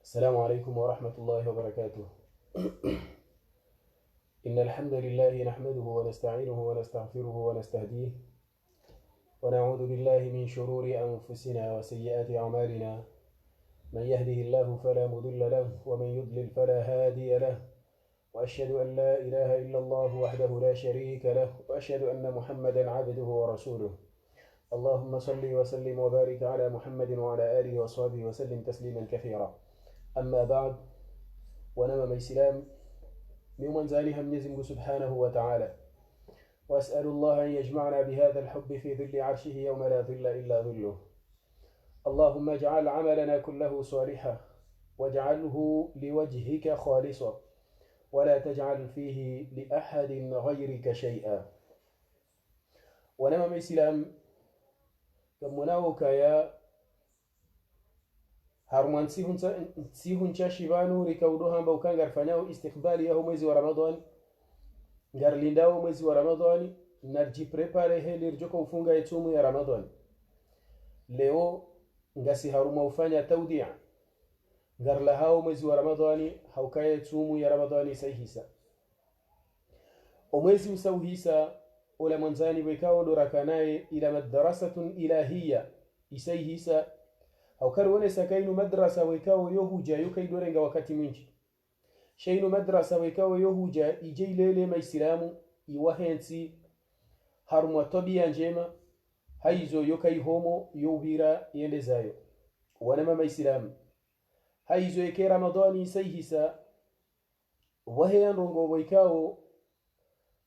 السلام عليكم ورحمة الله وبركاته. إن الحمد لله نحمده ونستعينه ونستغفره ونستهديه ونعوذ بالله من شرور أنفسنا وسيئات أعمالنا. من يهده الله فلا مضل له ومن يضلل فلا هادي له، وأشهد أن لا إله إلا الله وحده لا شريك له، وأشهد أن محمدا عبده ورسوله. اللهم صل وسلم وبارك على محمد وعلى آله وصحبه وسلم تسليما كثيرا. أما بعد، ونما ميسلام من منزالها من سبحانه وتعالى، وأسأل الله أن يجمعنا بهذا الحب في ظل عرشه يوم لا ظل إلا ظله. اللهم اجعل عملنا كله صالحا واجعله لوجهك خالصا ولا تجعل فيه لأحد غيرك شيئا. ونما ميسلام كمناوك يا harman sihun cha shibanu rikaudoha ambao kangar fanyao istiqbali ya mwezi wa Ramadhani, ngar lindao mwezi wa Ramadhani na jiprepare heli rjoko ufunga etumu ya Ramadhani. Leo ngasi haruma ufanya tawdia ngar lahao mwezi wa Ramadhani haukaya etumu ya Ramadhani saihisa omwezi usauhisa ula mwanzani wekao dorakanaye ila madrasatun ilahiyya isaihisa au karone sakainu madrasa wekao yohuja yukaidorenga wakati mwingi shainu madrasa wekao yohuja ijeilele maislamu iwahensi harumwa tabia njema haizo yukaihomo yubira yendezayo. Wanama maislamu haizo eke Ramadhani saihisa waheyan rongo wekao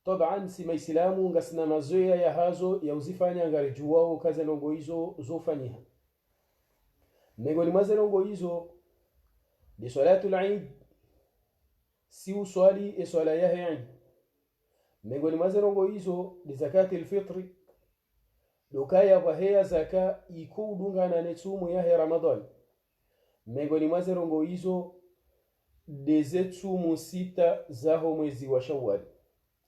taban si maislamu ngasina mazoea ya hazo ya uzifanya ngari juwao kaze rongo hizo zofaniha. Miongoni mwa rongo hizo ni salatul Eid, si uswali swala ya Eid. Miongoni mwa rongo hizo ni zakatul fitri, dokaya wahea zaka ikudungana na tsumu ya Ramadhani. Miongoni mwa rongo hizo dezetsumu sita zaho mwezi wa Shawwal.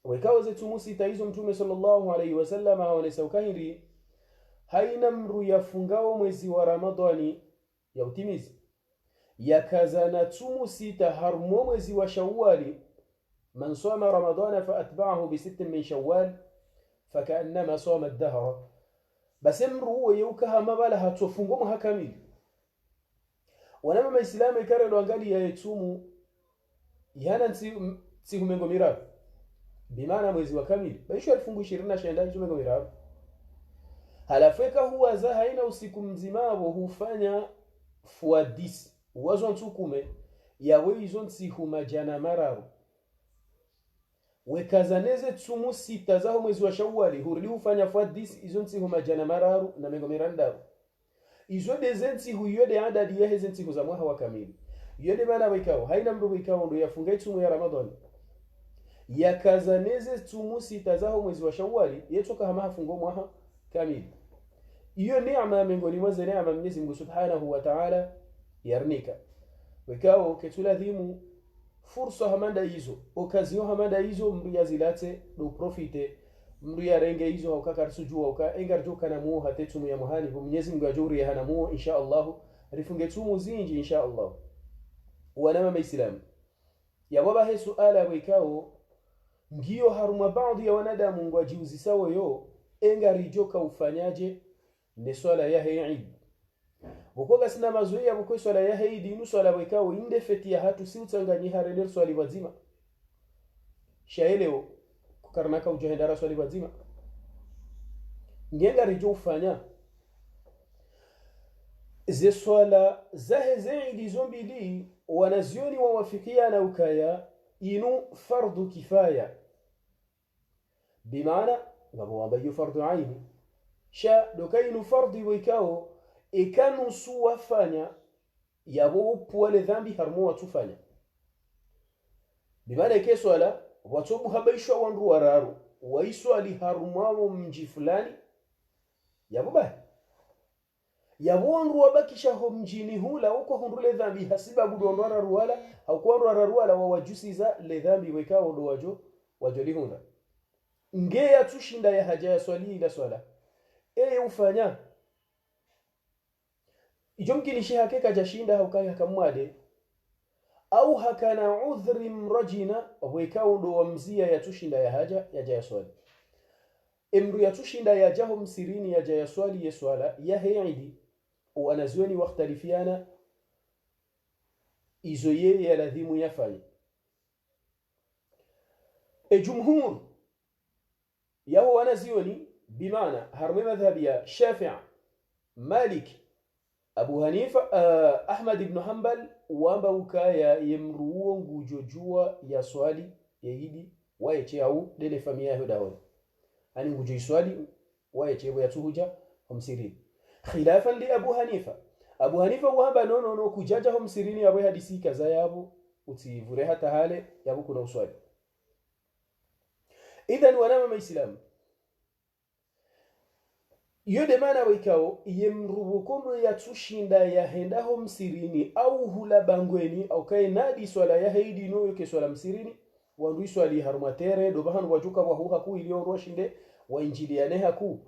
Wekao zetsumu sita hizo Mtume sallallahu alayhi wasallam haonesa ukahiri haina mru yafungao mwezi wa Ramadhani ya utimizi yakazana tsumu sita harmo mwezi wa Shawwali. Man sama Ramadana fa atba'ahu bi sittin min Shawwal fakaannama sama ad-dahra. Basemru yukaha mabala hatofungomo hakamili. Wanama maislamu ikare luangali ya tsumu yana nsihu mengo mirabu bimana mwezi wa kamili baisho alifungu 20 shaenda mengo mirabu. Halafeka huwa za haina usiku mzimabo hufanya fuadisi uwazo ntukume yawe izo nsihu majana mararu wekazaneze tsumu sita zaho mwezi wa Shawwali hurili hufanya fuadisi izo nsihu majana mararu na mengo mirandaru. Izo deze nsihu yode adadi ya heze nsihu za mwaha wa kamili yode mana wikao haina mru wikao ndo yafunga tsumu ya Ramadhani yakazaneze tsumu sita zaho mwezi wa Shawwali yetoka hama hafungo mwaha kamili. Iyo neema miongoni mwa neema Mwenyezi Mungu Subhanahu wa Ta'ala yarnika wekao ketuladhimu fursa hamanda hizo okazio hamanda hizo mria zilate do profite mria renge hizo ukakar sujua ukaengar joka na muo hatetumu ya muhani Mwenyezi Mungu ajuri ya hana muo insha Allah rifunge tumu zinji insha Allah. Wanama maislamu ya baba he suala wekao ngiyo haruma baadhi ya wanadamu ngwajiuzi sawa yo engari joka ufanyaje ne swala ya Eid. Bukoga sina mazoea buko swala ya Eid inu swala wekao inde feti ya hatu si utanganyi harele swali wazima. Shaeleo kukarnaka ujohendara swali wazima. Ngenga rijo ufanya ze swala za Eid zombili wanazioni wawafikia na ukaya inu fardu kifaya. Bimaana ngabo wabayu fardu aini sha dokainu fardi wekao ikanu suwafanya yabo upwale dhambi harmo watufanya. Bimana ke swala watobu habaishwa wandu wararu waiswali harumao mji fulani yabo ba yabo wandu wabakisha ho mjini hula uko hundule dhambi hasiba budondora ruwala au kuondora ruwala wawajusiza le dhambi wekao ndo wajo lihunda ngeya tushinda ya haja ya swali ila swala ufanya ijomkini sheha keka jashinda haukai hakamwade au hakana udhri mrajina wekao ndo wamzia yatushinda ya haja yaja ya swali emru yatushinda yajaho msirini yaja ya swali ya swala ya heidi wanazuoni wakhtalifiana izo yeye ya ladhimu yafanye jumhur yao wanazuoni bimaana harme madhhabi ya Shafi'i Malik Abu Hanifa Ahmad ibn Hanbal wamba ukaya yemruo ngujojua ya swali yahidi waeche au dele familia yao dawo ani ngujo swali waeche ya tuhuja humsirini khilafan li Abu Hanifa wamba no kujaja humsirini yabo hadisi kaza yabo utivure hata hale yabo kuna uswali idhan wanama maislamu yode mana wikao yemrubukono ya tushinda ya hendaho msirini au hula bangweni au kai nadi swala ya heidi no yoke swala msirini wandu swali harumatere do bahan wajuka wa huha ku iliyo roshinde wa injili ya neha ku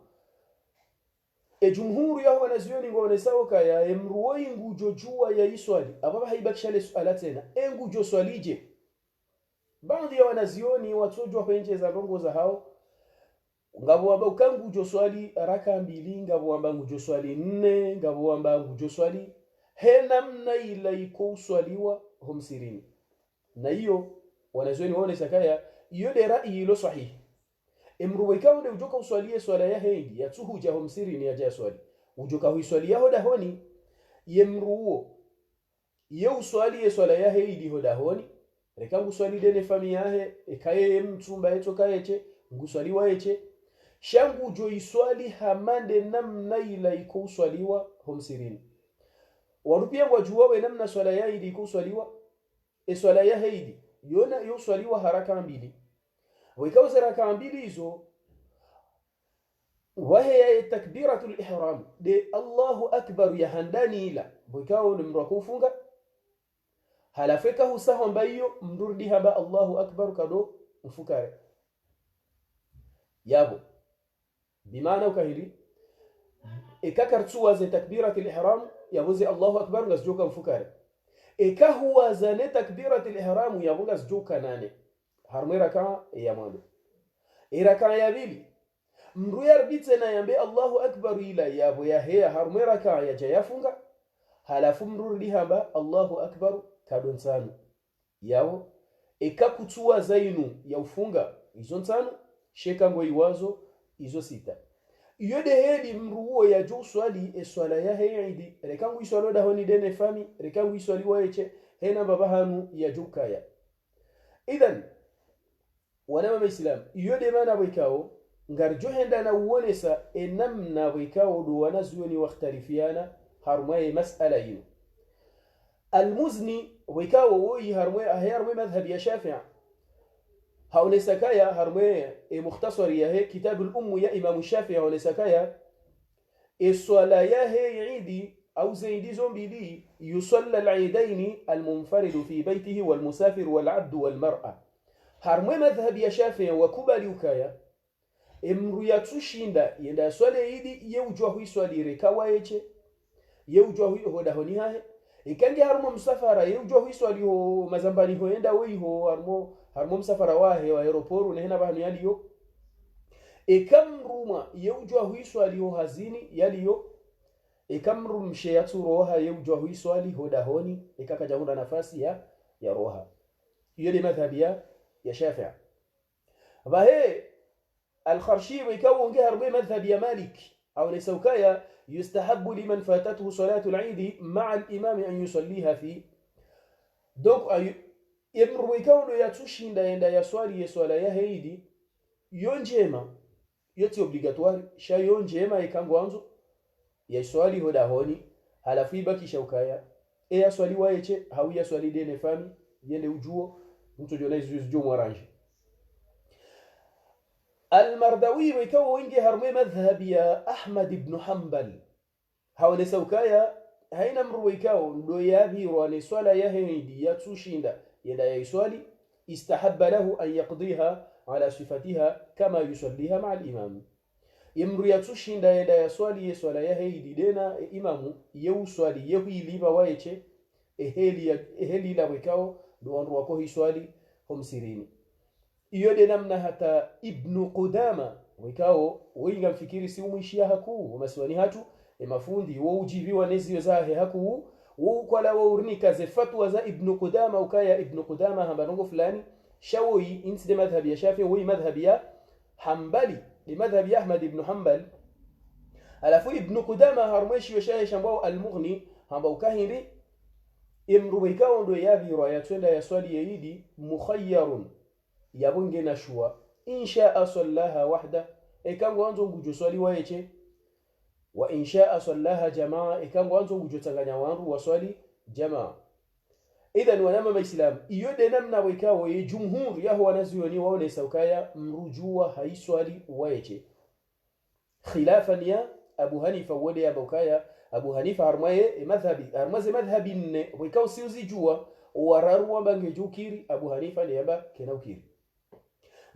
jumhuru ya wanazioni ngone sawa ya yemruoi ngujojua ya iswali ababa haibakishale swala tena ngujo swalije baadhi ya wanazioni watojwa kwenye za rongo za hao ngabo wamba ukangujo swali raka mbili ngabo wamba ngujo swali 4 ngabo wamba ngujo swali namna ila iko swaliwa humsirini na hiyo wanazuoni waone sakaya hiyo de rai ilo sahihi emruweka ule ujoka uswalie swala ya heidi ya tuhuja humsirini ya swali ujoka huiswalia hoda honi yemruo ye uswalie swala ya heidi hoda honi reka nguswali dene familia yahe ekaye mtumba yeto kayeche nguswaliwa yeche shangu jo iswali hamande namna ila iko uswaliwa humsirini warupia wajua we namna swala ya idi iko uswaliwa swala ya heidi yona yo swaliwa haraka mbili wikao haraka mbili hizo وهي تكبيرة الإحرام دي الله أكبر يا هنداني لا وكاو نمركو فunga halafeka husaho mbayo mrudi haba Allahu akbar kado mfukare yabo bimaana ukahili ikakartuwa za takbirat al-ihram yabuzi Allahu akbar ngasjoka mfukare ikahuwa za takbirat al-ihram yabuga ngasjoka nane harmira ka ya mwado iraka ya bili mruyar bitena yambe Allahu akbar ila yabo ya heya harmira ka ya jayafunga halafu mrudi haba Allahu akbar kadon tano yao ikakutua zainu ya ufunga izo tano sheka ngo iwazo izo sita yode hedi mruo ya jo swali swala ya heidi rekangu iswalo da honi dene fami rekangu iswali waeche hena baba hanu ya jukaya idhan wana maislam yode mana wikao ngarjo henda na uonesa namna wikao do wana zuoni wakhtalifiana harmai mas'ala yu المزني ويكاو هرمي مذهب يا شافع هاولي سكايا هرمي مختصر يا هي كتاب الأم يا إمام الشافعي هاولي سكايا الصلاة يا هي عيدي أو زيدي زومبي دي يصلى العيدين المنفرد في بيته والمسافر والعبد والمرأة هرمي مذهب يا شافع وكوبالي وكايا امرو يتشيندا يندا صلاة عيدي يوجوه يصلي ركاوايتش يوجوه هودا هونيها ikangi harmo msafara yujo hiswali ho mazambani hoenda weho harmo msafara wahe wa aeroporu nehena bahani yaliyo ikamruma yujo hiswali ho hazini yaliyo ikamrum sheyatu roha yujo hiswali hodahoni ikakaja hunda nafasi ya roha hiyo ni madhhabi ya Shafi'i bahe al-Kharshi ikaonge harbe madhhabi ya Malik au lisawkaya يستحب لمن فاتته صلاة العيد مع الإمام أن يصليها فيه donc yemru ikawo yatushinda yenda ya swali ya swala ya heidi yonjema yote obligatoire sha yonjema ikangwanzo ya swali hoda honi halafu ibaki shaukaya ya swali waeche hauya swali dene fami yende ujuo mtu jona izujo mwaranje المرداوي ويكو وينجي هرمي مذهب يا أحمد بن حنبل حول سوكايا هين امر ويكو لو يابي واني صلاه يهيدي يتشيندا يدا يسولي استحب له أن يقضيها على صفتها كما يصليها مع الإمام يمر يتشيندا يدا يسولي صلاه يهيدي دينا إمام يوصلي يهي لبا وايتشي eheli la wikao ndo wandu wako hiswali homsirini. Iyo de namna hata Ibn Qudama wikao wenga mfikiri si umishia haku maswani hatu mafundi wo ujibiwa neziyo zahe haku wo kwala wo urnika ze fatwa za Ibn Qudama ukaya Ibn Qudama hambanongo fulani shawi insi madhhabi ya Shafi'i wa madhhabi ya Hanbali li madhhabi ya Ahmad ibn Hanbal. Alafu Ibn Qudama harmweshi yoshaye shambao al-Mughni hamba ukahiri imru wikao ndo yaviro ya twenda ya swali yaidi mukhayyarun yabunge na shua insha sallaha wahda ikango anzo ngujo swali waeche wa insha sallaha jamaa ikango anzo ngujo tanganya wandu waswali jamaa. Idhan wanama maislam iyo de namna wikao ye jumhur yaho wanazioni waone saukaya mrujua haiswali waeche khilafan ya Abu Hanifa wode ya bukaya Abu Hanifa harmaye madhhabi ne wikao siuzi jua wararu wambange jukiri Abu Hanifa liyamba kenaukiri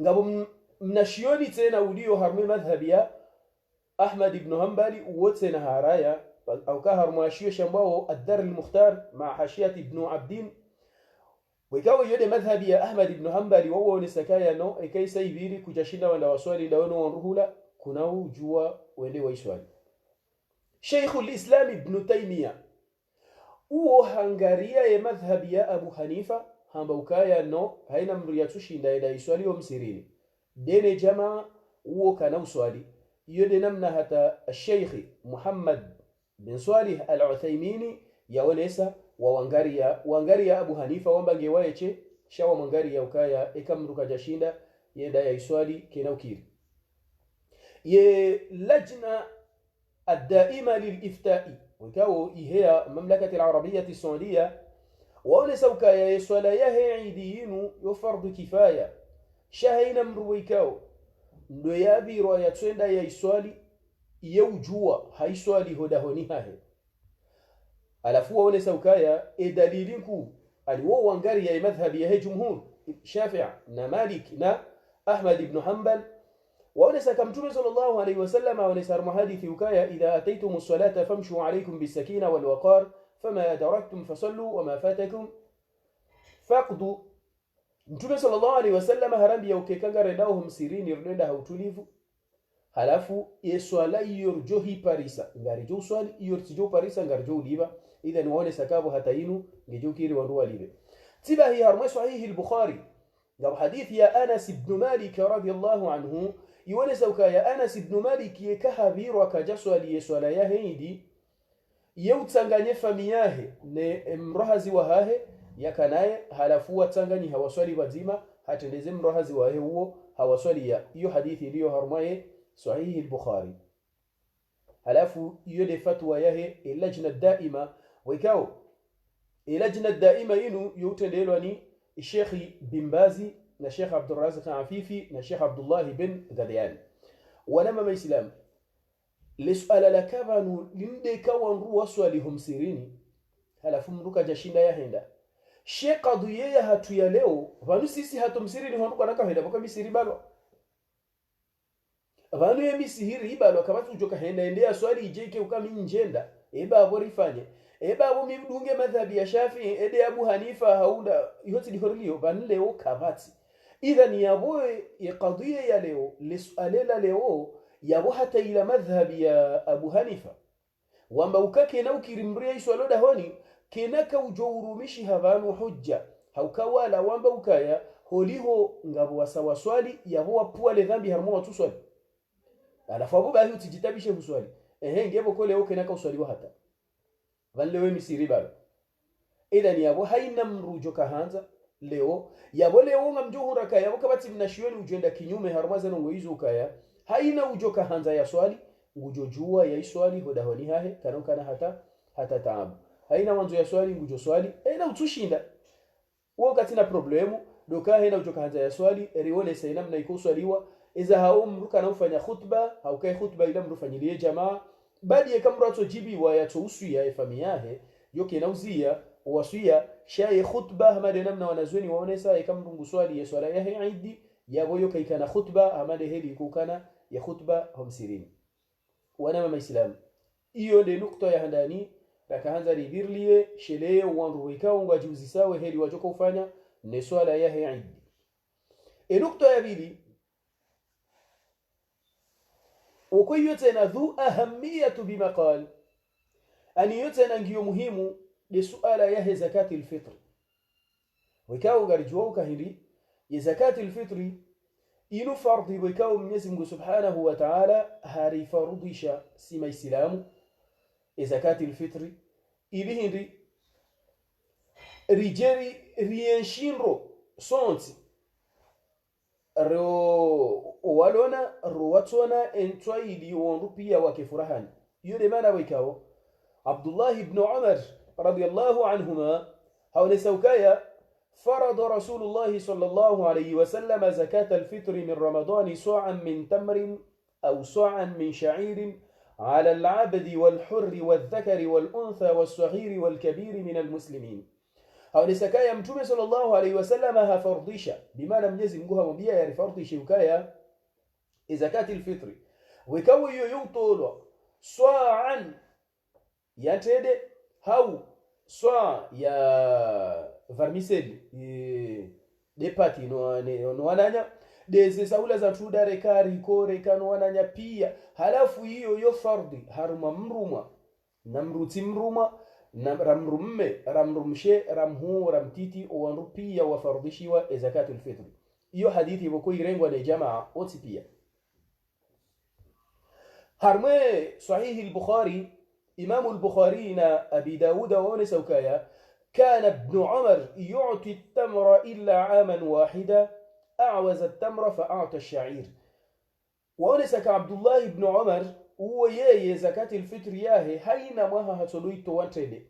ngabo mnashioni tena ulio harmaye madhhabi ya Ahmad ibn Hanbali wote na haraya au ka harmashio shambao ad-Dar al-Mukhtar ma hashiyat ibn Abdin wikao yode madhhabi ya Ahmad ibn Hanbali wao ni sakaya no ikaisa ibiri kujashinda wanda waswali dawono wanruhula kuna ujua wende waiswali. Sheikh al-Islam Ibn Taymiyyah uo hangaria ya madhhabi ya Abu Hanifa hamba ukaya no haina mri ya tushinda ida iswali wa msirini dene jamaa uo kana uswali yode namna hata Sheikh Muhammad bin Salih al-Uthaymeen ya walesa wa wangaria Abu Hanifa wambange waeche shawa mangaria ukaya ikamruka jashinda yeda ya iswali kena ukiri. Ye lajna الدائمة للإفتاء وكاو هي المملكة العربية السعودية وأولس وكايا يسولايا عيديين يفرض كفاية شهينا مرويكاو نيابي رواية سندا يسوالي يوجوا هاي سوالي هدهوني هاي ألفوا أولس وكايا إدليلينكو الوو وانغاريا مذهب يهي جمهور شافع نا مالك نا أحمد بن حنبل وأولس كمتوم صلى الله عليه وسلم وأولس المحادث وكايا إذا أتيتم الصلاة فامشوا عليكم بالسكينة والوقار فما أدركتم فصلوا وما فاتكم فاقضوا. Mtume sallallahu alaihi wasallam harambia ukekanga rendaho sirini renda hautulivu halafu yeswala yorjo hi parisa ngarijo swali yorjo parisa ngarijo uliva idhan waone sakabu hata inu ngejo kiri wandu alive tiba hi harma sahih al-Bukhari ngab hadith ya Anas ibn Malik radiyallahu anhu yone sauka ya Anas ibn Malik yekahabiru akajaswali yeswala ya hindi yeutsanganye famiyahe ne mrahazi wahahe yakanaye halafu watanganyi hawaswali wazima hatendeze mrahazi wahe huo hawaswali ya hiyo hadithi iliyo harmaye sahihi al-Bukhari. Halafu hiyo de fatwa yahe ilajna daima wikao ilajna daima inu yutendelwa ni Sheikh bin Bazi na Sheikh Abdul Razak Afifi na Sheikh Abdullah bin Ghadian wanama maislam lisala lakabanu linde kawanru waswalihum sirini halafu mruka jashinda yahenda Sheikh qadhiye hatu ya leo vanu sisi hatumsiri ni honuka nakahenda boka misiri balo vanu ya misiri balo kabatu ujoka henda endea swali ijeke ukami njenda eba aborifanye eba abo mibunge madhhabi ya Shafi'i ede Abu Hanifa haunda yote dihorlio vanu leo kabati idhan yaboe ya qadhiye ya leo lisalela leo yabo hata ila madhhabi ya Abu Hanifa wamba ukake na ukirimria iswalo dahoni kenaka ujohurumishi havanu hujja haukawala wamba ukaya holiho ngabo wasawaswali yabo wapuale dhambi harmo watu swali alafu abo bahi utijitabishe uswali ngebo kole oke naka uswali wa hata vanlewe misiri balo idhan yabo haina mrujo kahanza leo yabo leo ngamjohura kaya yabo kabati mnashioni ujenda kinyume harmaza ngo hizo kaya haina ujoka hanza ya swali ngujojua ya swali hodahoni hahe kanokana hata taabu haina mwanzo ya swali ngujo swali na utushinda wakati na problemu doka haina ujoka hanza ya swali riwole saina mna ikuswaliwa iza haumruka na ufanya khutba haukai khutba ila mrufanyilie jamaa badi yakamrato jibi wa yatousuya ya famiyahe yoke nauzia wasuya shay khutba hamade namna wanazweni waonesa yakamrungu swali ya swala yahe aidi yabo yoka ikana khutba hamade heli kukana ya khutba homsirini. Wanama maislam iyo de nukta ya handani rakahanza ribirlie shele wandu wikao ngajuzi sawe heli wajoko ufanya ne swala yahe Eid. Nukta ya pili ukoyo tena dhu ahamiyatu bima qala ani yote na ngiyo muhimu de suala yahe zakati alfitr wikao ngarjuo kahili ya zakati alfitri inu fardhi wikao Mwenyezi Mungu Subhanahu wa Ta'ala hari farudisha sima Islamu zakati alfitri ili hindi rijeri rienshinro sonti ro walona ruwatona entwaili wondu pia wakifurahani yule maana wikao Abdullah ibn Umar radiyallahu anhuma hawle saukaya فرض رسول الله صلى الله عليه وسلم زكاة الفطر من رمضان صاعا من تمر أو صاعا من شعير على العبد والحر والذكر والأنثى والصغير والكبير من المسلمين. هؤلاء سكايا متومة صلى الله عليه وسلم هفرضيشا بما لم يزم جوها مبيا يعني فرضيشا وكايا زكاة الفطر وكوي يوطولو صاعا ينتهد هاو صاع يا vermicelli de pati no wananya de saula za tudare kari kore kano wananya pia halafu hiyo yo fardhi haruma mruma namruti mruma na ramrumme ramrumshe ramhu ramtiti owanru pia wa fardhishiwa zakatul fitr. Hiyo hadithi iboko irengwa na jamaa oti pia harme sahih al-Bukhari Imam al-Bukhari na Abi Dawud wa Saukaya كان ابن عمر يعطي التمر إلا عاما واحدا أعوز التمر فأعطى الشعير. وأنسك عبد الله بن عمر هو يي زكاة الفطر ياهي هاينا ماها هتولوي توانتede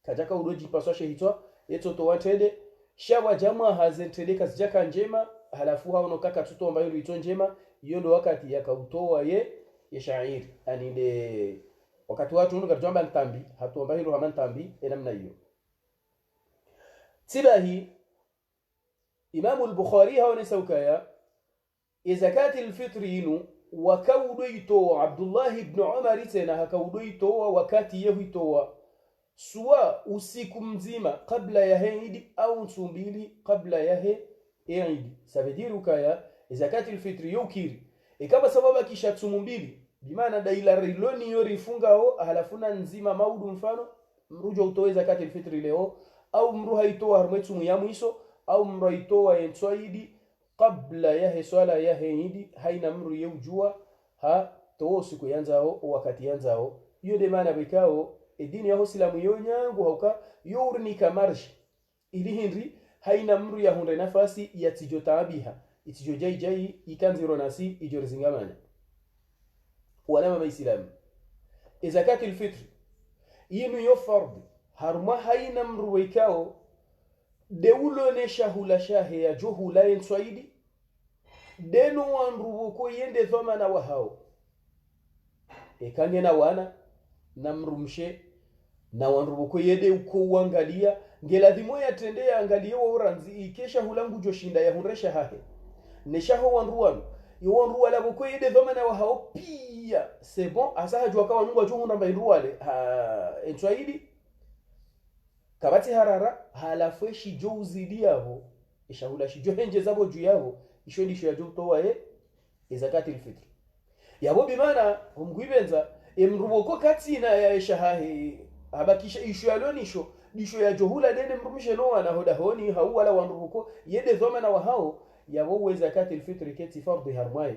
kajaka udoji paswashe hitwa yeto towantrede shawa jamaa hazentede kasijaka njema halafu hao nokaka tuto ambayo ito njema hiyo ndo wakati yakautoa ye shairi ani de wakati watu ngarjomba ntambi hatu ambayo ndo hamantambi namna hiyo تباهي إمام البخاري هون سوكايا زكاة الفطر ينو وكوديتو عبد الله بن عمر تنا كوديتو وكاتي يهيتو سواء usiku mzima kabla ya Eid au tumbili kabla ya Eid savediru kaya zakati alfitri yukiri ikaba sababa kisha tumumbili bimaana daila riloni yorifungao halafuna nzima maudu mfano mrujo utoe zakati alfitri leo au mruha itoa harmetu muyamwiso au mruha itoa entwaidi kabla ya swala ya Eid haina mru yujua ha to siku yanzao wakati yanzao hiyo de maana bikao edini ya Islamu yonyangu hauka yorni kamarshi ili hinri haina mru ya hunde nafasi ya tijotabiha itijojai ikanziro nasi ijorzingamana wala Islamu zakati alfitr yinu yo fardhi haruma haina mru wikao deulo ne shahula shahe ya juhula enswaidi deno wanru ko yende thomana wa hao ekange na wana na mrumshe na wanru ko yede uko uangalia ngeladhimo ya tendea angalia wa uranzi ikesha hulangu joshinda ya hunresha hahe ne shaho wanruan yo wanru wala ko yede thomana wa hao pia c'est bon asaha jwa kawa nungwa juhunda mbairwale ha enswaidi kabati harara halafu shijo uzidi yabo ishahula shijo henje zabo juu yabo isho ndisho ya juu toa zakati alfitr yabo bimana umgwibenza emruboko katina ya shahahi abakisha isho yalonisho disho ya johula dene mrumishe no ana hoda honi hau wala wanruboko yede dhomana wa hao yabo zakati alfitr keti fardhi harmaye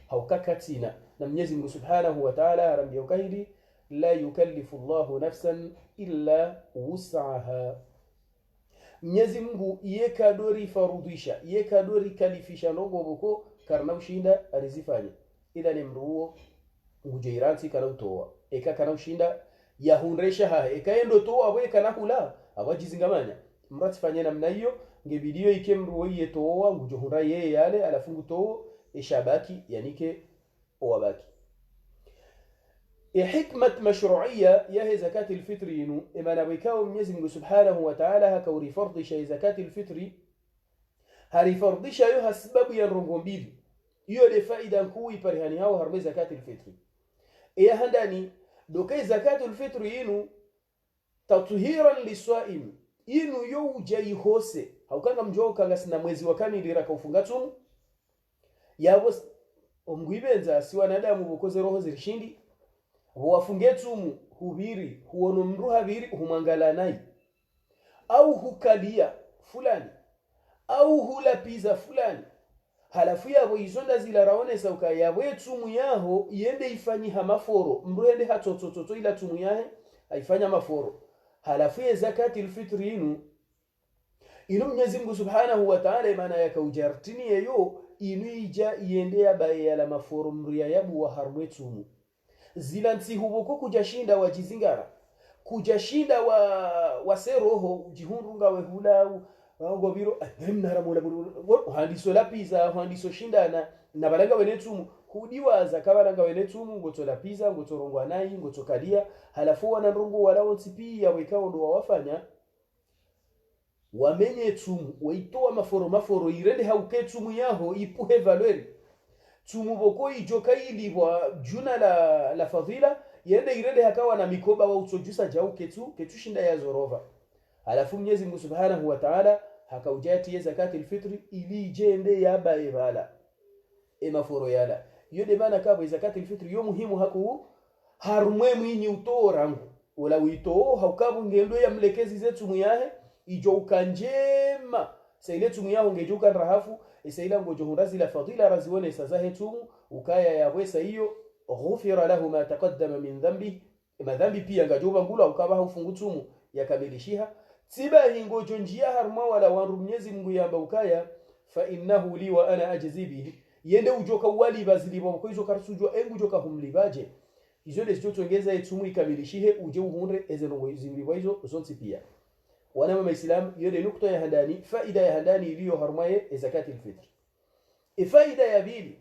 hau kakatina na Mwenyezi Mungu Subhanahu wa Ta'ala arambia kaidi la yukallifu Allahu nafsan illa wus'aha. Mwenyezi Mungu yekadori farudisha yekadori kalifisha ndogo boko karna ushinda arizifanye ila ni mruo ngujeiranti kana utoa eka kana ushinda yahunresha ha ekaendo toa we kana kula abajizingamanya mratifanye namna hiyo ngebidio ike mruo yetoa ngujohura yeye yale alafungu to eshabaki yanike owabaki حكمة مشروعية يا زكاة الفطر ينو إما نبيكاو Mwenyezi Mungu Subhanahu wa Ta'ala hakauri fardisha zakati alfitri hari fardisha yo sababu ya rongo mbili hiyo de faida kuu iparihani hao harbe zakati alfitri ya handani dokai zakati alfitri yinu tatuhiran liswaim inu yo ujai hose haukanga mjoo kanga sina mwezi wakanilira kaufunga tumu yabo omgwibenza si wanadamu bukoze roho zirishindi huwafunge tumu hubiri huono mru habiri humangala nai au hukalia fulani au hula pizza fulani halafu yabo izonda zila raone sauka yabo tumu yaho yende ifanyi hamaforo mru yende hatotototo ila tumu yahe haifanya maforo halafu ya zakati alfitri inu Mwenyezi Mungu Subhanahu wa Ta'ala maana yakaujartini yeyo inu ija iendea baye ya la maforo mria yabu wa harwetumu zilansi huboko kujashinda wajizingara kujashinda wa seroho jihunrunga wehula ngobiro mnara mola handiso la pizza handiso shindana na balanga wenetumu hudiwaza kabalanga wenetumu ngoto la pizza ngoto rongwa nayi ngoto kalia halafu wana ndungu wala otipia wekao ndo wafanya wamenye tumu waitoa maforo irende hauketumu yaho ipuhe valeri tumu boko ijoka ilibwa juna la fadhila yende irende hakawa na mikoba wa utojusa jau ketu shinda ya zorova halafu Mwenyezi Mungu Subhanahu wa Ta'ala hakaujati zakati alfitri ili jende ya baebala maforo yala yode maana kabo zakati alfitri yo muhimu haku harumwe mwinyi utorangu wala wito haukabu ngendo ya mlekezi zetu muyahe ijo ukanjema saile tumu yaho ngejuka rahafu isaila ngojo hurazi la fadila razione sazahe tumu ukaya ya wesa hiyo ghufira lahu ma taqaddama min dhanbi ma dhanbi pia ngajoba ngula ukaba ufungu tumu yakamilishiha tiba hingojo njia harma wala wanru Mwenyezi Mungu yamba ukaya fa innahu li wa ana ajzi bihi yende ujoka wali bazilibo ko ijo karsujwa engujoka humlibaje izo lesjo tongeza etumu ikamilishihe uje uhunre ezenongo zilibo izo zonti pia wana mama islam yode nukta ya handani faida ya handani iliyo harmaye zakati alfitr faida ya bili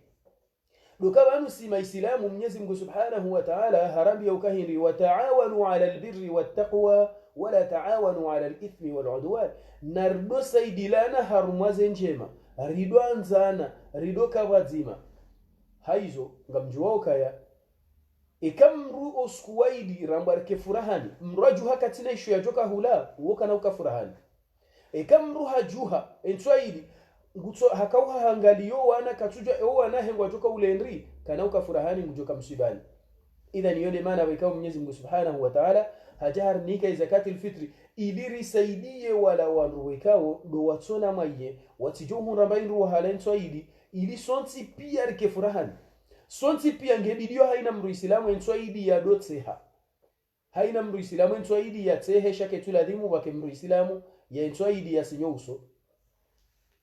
lukaba nusima islamu Mwenyezi Mungu Subhanahu wa Ta'ala harambi ya ukahiri wa ta'awanu 'ala albirri wattaqwa wala ta'awanu 'ala alithmi wal'udwan nardo saidilana harmaze njema rido anzana rido kabazima haizo ngamjuwa kaya ikamru oskuwaidi rambarke furahani mraju hakatina ishu ya joka hula uoka na ukafurahani ikamru hajuha entwaidi ngutso hakauha hangaliyo wana katuja wana hengwa joka ulendri kana ukafurahani ngujoka msibani idhan yone maana wekao Mwenyezi Mungu Subhanahu wa Ta'ala hajar nika zakati alfitri iliri saidie wala wanru wekao do watsona maye watijohu rambaindu wa halentwaidi ili sonti pia rike furahani sonti pia ngebidio haina mru islamu entwaidi ya dotseha haina mru islamu entwaidi ya tsehe shaketu ladhimu wake mru islamu ya entwaidi ya sinyouso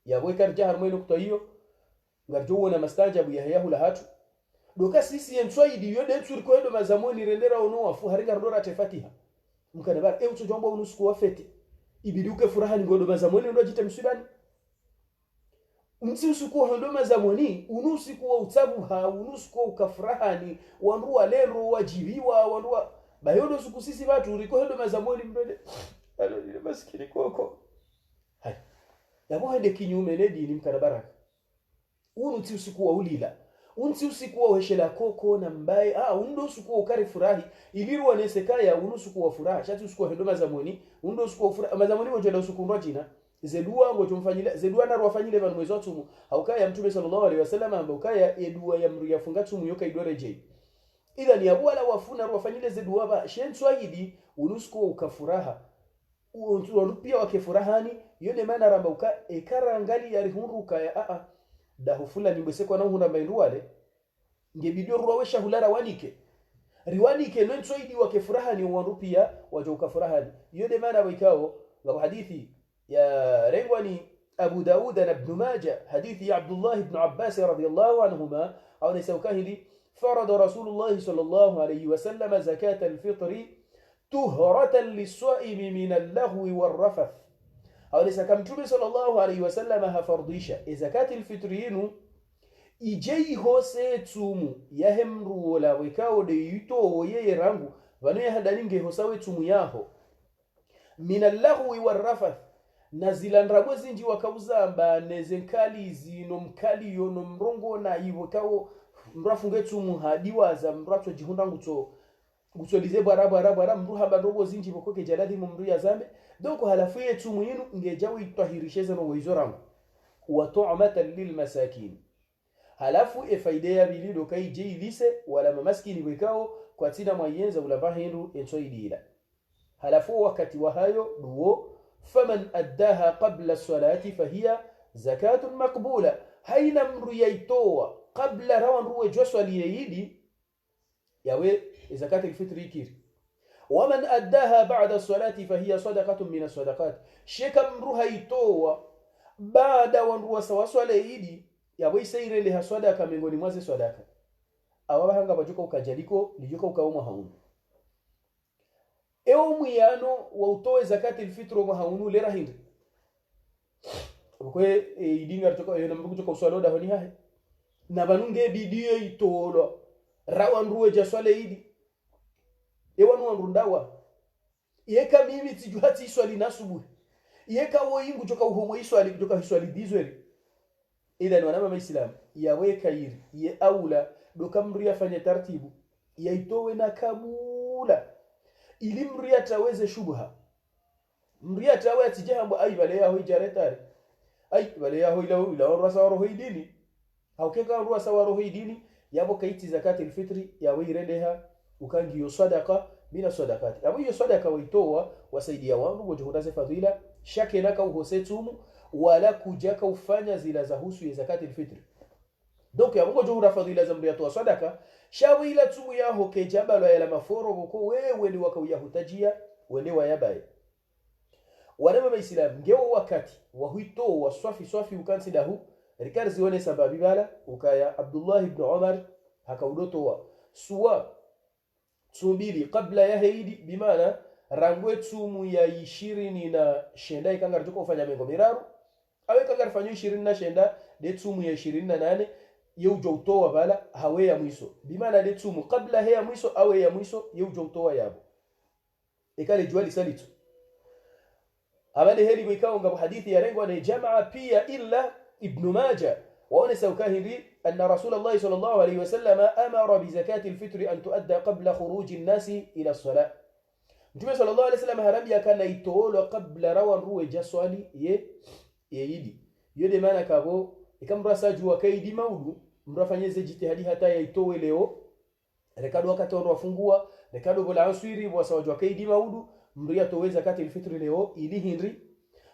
ya wekar jahar mwenu kuto hiyo ngarjowo na mastajabu ya hayahu lahatu doka sisi entwaidi yode turko edo mazamoni rendera ono wafu haringa rodora tefatiha mkana bar euto jombo unusku wafete ibiduke furahani ngodo mazamoni ndo jita msibani usiku hondoma zamoni unusiku wa utabu ha unusiku ukafurahani wanrua lero wajibiwa wanrua bayodo siku sisi watu riko hondoma zamoni mbele alo ile maskini koko hai yabo hende kinyume ne dini mkarabaraka unuti usiku wa ulila unti usiku wa heshela koko na mbaye undo usiku wa ukari furahi iliruwa nesekaya unusiku wa furaha shati usiku wa hondoma zamoni undo usiku wa furaha mazamoni wajenda usiku ndojina zedua ngojo mfanyile zedua na rwafanyile banu mwezi watumu haukaya mtume sallallahu alaihi wasallam ambokaya edua ya mru yafunga tumu yoka idoreje ila ni abu wala wafuna rwafanyile zedua ba shenswahidi unusko ukafuraha untu pia wakefurahani yone maana ramba uka ekarangali ya rihunruka ya dahufula ni bwese kwa na hunda mbaindwale ngebidio rwawesha hulara wanike riwanike nenswahidi wakefurahani wanru pia wajo ukafurahani yone maana wikao wa hadithi يا ريواني أبو داود ابن ماجه حديث عبد الله بن عباس رضي الله عنهما أو نسوكاهلي فرض رسول الله صلى الله عليه وسلم زكاة الفطر طهرة للصائم من اللغو والرفث أو نسكمتم صلى الله عليه وسلم هفرضيشة زكاة الفطرين إجيه سيتسومو يهمرو ولا وكاو ديوتو ويرانغو وانو يهدانينجي هساويتسومو ياهو من اللغو والرفث na zilandrabo zinji wakauzamba nezenkali zino mkali yono mrongo na iwo kao mrafungetu muhadiwa za mrato jihunda nguto gusolize bara mru hamba robo zinji bokoke jaladi mumru ya zambe donc halafu yetu muinu ngejawi tahirisheze no wizoram wa tu'matan lil masakin halafu efaide ya bilido kai je lise wala mamaskini wekao kwa tina mwayenza ula bahindu ensoidila halafu wakati wa hayo duo faman addaha qabla salati fahiya zakatun maqbula haina mru yaitoa qabla rawan ruwe joswali yidi yawe zakat alfitri kiri waman addaha ba'da salati fahiya sadaqatun min as-sadaqat sheka mru haitoa baada wanruwa sawaswala yidi yawe seirele ha sadaqa miongoni mwaze sadaqa awabahanga bajuka ukajaliko lijuka ukauma haunu eo muyano wa utoe zakati alfitri wa haunu lera hindi kwe idinga toka na mrugu toka uswaloda honi hahe na banunge bidiyo itolo rawan ruwe jaswale idi ewanu wanrundawa yeka mimi tijuhati iswali nasubu yeka wo ingu joka uhomo iswali joka iswali dizweri ila wanama maislam yaweka yiri ye aula doka mria fanya taratibu yaitowe na kabula ili mria taweze shubha mria tawe atijambo ai bale yaho ijaretari ai bale yaho ila rasa roho idini au keka ruasa roho idini yabo kaiti zakati alfitri yawe iredeha ukangiyo sadaqa mina sadaqati abo hiyo sadaqa waitoa wasaidia wangu wajuhudaze fadhila shake naka uhosetumu wala kujaka ufanya zila za husu ya zakati alfitri donc yabo juhuda fadhila za mria toa sadaqa shawi ila tumu yaho kejaba la maforo ko wewe ni wakayahutajia wende wayabaye wanama maislam ngeo wakati wa huito wa swafi ukansidahu rikar zione sababi bala ukaya Abdullah ibn Umar hakaudotoa suwa tumbili kabla ya heidi bimana rangwe tumu ya 20 na shenda ikanga tuko kufanya mengo miraru awe kanga rifanywa 20 na shenda de tumu ya 28 yeujo utoa bala hawe ya mwiso bimana de tumu kabla ya mwiso awe ya mwiso yeujo utoa yabo ikale juali salitu abali heli wikao ngabu hadithi ya rengo na jamaa pia illa ibn Majah وأنس وكاهدي أن رسول الله صلى الله عليه وسلم أمر بزكاة الفطر أن تؤدى قبل خروج الناس إلى الصلاة. Mtume sallallahu alayhi wasallam harabia kana itolo kabla rawan ruwe jaswali yidi yode maana kabo ikamrasa jua kaidi maudu mrafanyeze jitihadi hata yaitowe leo rekado wakati wafungua rekado bola aswiri wasawajwa kaidi maudu mria toweza kati alfitri leo ili hinri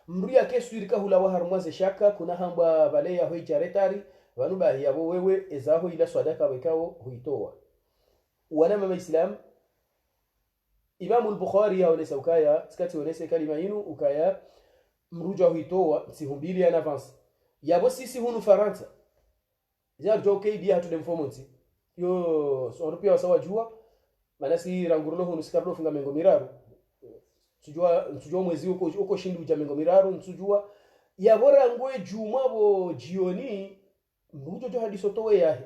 mria keswiri kahula wa harmwaze shaka kuna hamba bale ya hoijaretari wanu bahi yabo wewe ezaho ila swadaka wekao huitoa wana mama islam Imam al-Bukhari yaonesa ukaya tikati onese kalima yinu ukaya mruja huitoa sihumbili ya avance yabo sisi hunu Faransa ya joke dia hatu demfomonti yo sonopia wasawa jua manasi rangurulo hunu sikarlo funga mengo miraru tujua mwezi uko shindu ja mengo miraru tujua yabo rangwe juma bo jioni mrujo jo hadiso towe yahe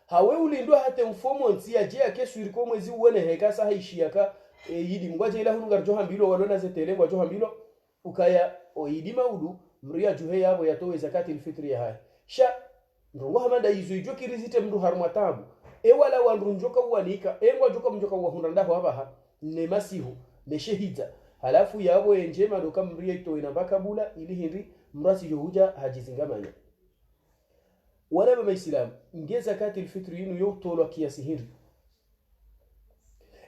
hawe ulindwa hate mfomonti ya je akesuri ko mwezi uone heka sa haishiaka yidi mgwaje ila hunu ngarjo hambilo walona zetele ngwajo hambilo ukaya oyidi maudu mria juhe yabo yatowe zakati alfitri ya hai sha ndongo hamanda izo ijo kirizite mdu harma tabu wala wanrunjoka wanika engwa joka mjoka wa hunanda haba ha ne masihu ne shehida halafu yabo enjema doka mria itowe namba kabula ili hindi mrasi yohuja hajizingamanya wala mama islam nge zakati alfitri yinu yotolo kiasi hindi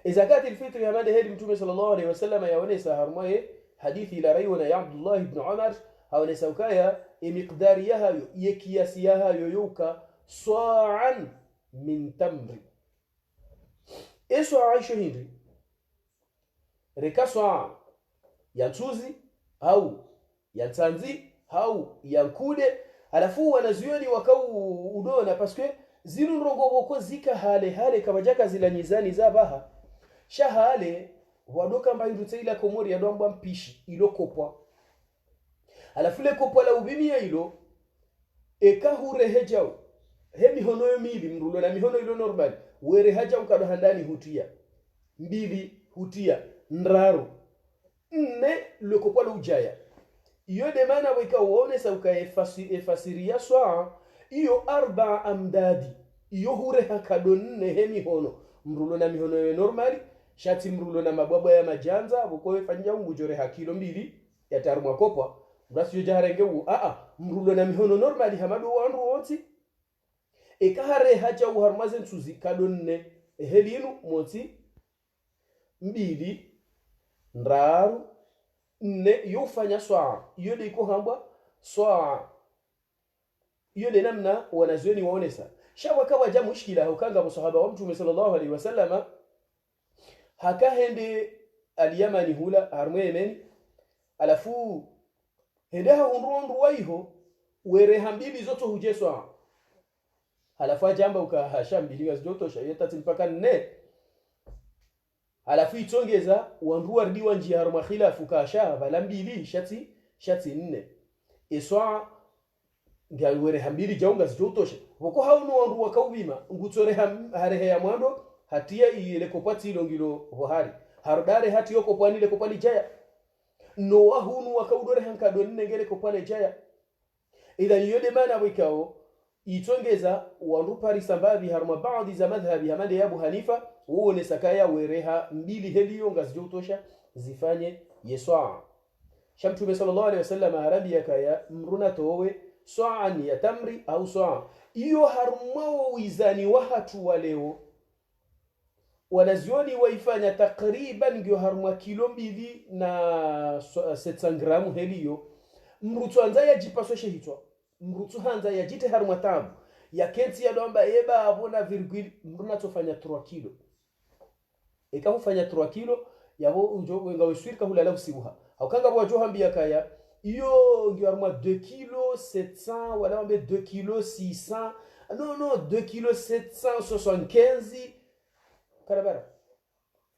zakati alfitri hamada hedi mtume sallallahu alayhi wasallam yaonesa harmaye hadithi la rayuna ya Abdullah ibn Umar haonesa ukaya miqdariyaha yekiasiyaha yoyoka sa'an min tamri eso aisho hindi reka sa'a ya tuzi au ya tanzi au ya nkude alafu wanazuoni wakau udona parce que zinu nrogoboko zika hale kama jaka zila nizani za baha shahale wadoka mbayu tsaila komori ya domba mpishi ilo kopwa alafu le kopwa la ubimia ilo ekahure hejao hemi hono yomili mrulo na mihono ilo normal were haja ukado handani hutia mbili hutia nraro nne le kopwa la ujaya iyo de mana wika uone sa efasiria swa iyo arba amdadi iyo hure hakado nne hemi hono mrulo na mihono ya normali shati mrulo na mabwabwa ya majanza buko fanya ngujore hakilo mbili ya tarumwa kopwa ngasi yojarenge u mrulo na mihono normali hamadu wandu wonti ekahare haja uharumaze nsuzi kadonne helinu moti mbili ndaru ne yofanya swaa iyo de ko hamba swaa iyo de namna wanazioni waonesa shawa kawa ja mushkila hukanga masahaba wa mtume sallallahu alaihi wasallam hakahende al-Yamani hula armemen alafu hendeha unrondu waiho were hambili zoto hujeswa halafu jamba ukahashambili gazoto shayeta mpaka ne halafu itongeza wanruwa diwa njia harma khilafu kasha balambili shati nne iswa ngalwere hambili jaunga zotoshe boko hauno wanruwa kaubima ngutsore harehe ya mwando hatia ile kopati ilongilo hohari harudare hati yoko pwani ile kopali jaya no wahunu wakaudore hankado nengele kopale jaya ila yode mana wikao itongeza wanrupari sambabi harma baadhi za madhhabi hamade ya Abu Hanifa uone sakaya wereha mbili heliyo ngazijotosha zifanye yeswa shamtume sallallahu alaihi wasallam arabia kaya mruna towe swa'an ya tamri au swa iyo harmao wizani wa hatu wa leo wanazioni waifanya takriban ndio harma kilo mbili na 700 gramu heliyo mrutu anza yajipasoshe hitwa mrutu hanza yajite harma tabu ya kenti ya domba eba abona virgule mruna tofanya 3 kilo ekafanya 3 kilo yabo unjo wenga weswirika hulala usibuha haukanga bwa johambia kaya iyo ndio harma 2 kilo 700 wala mbe 2 kilo 600 non 2 kilo 775 karabara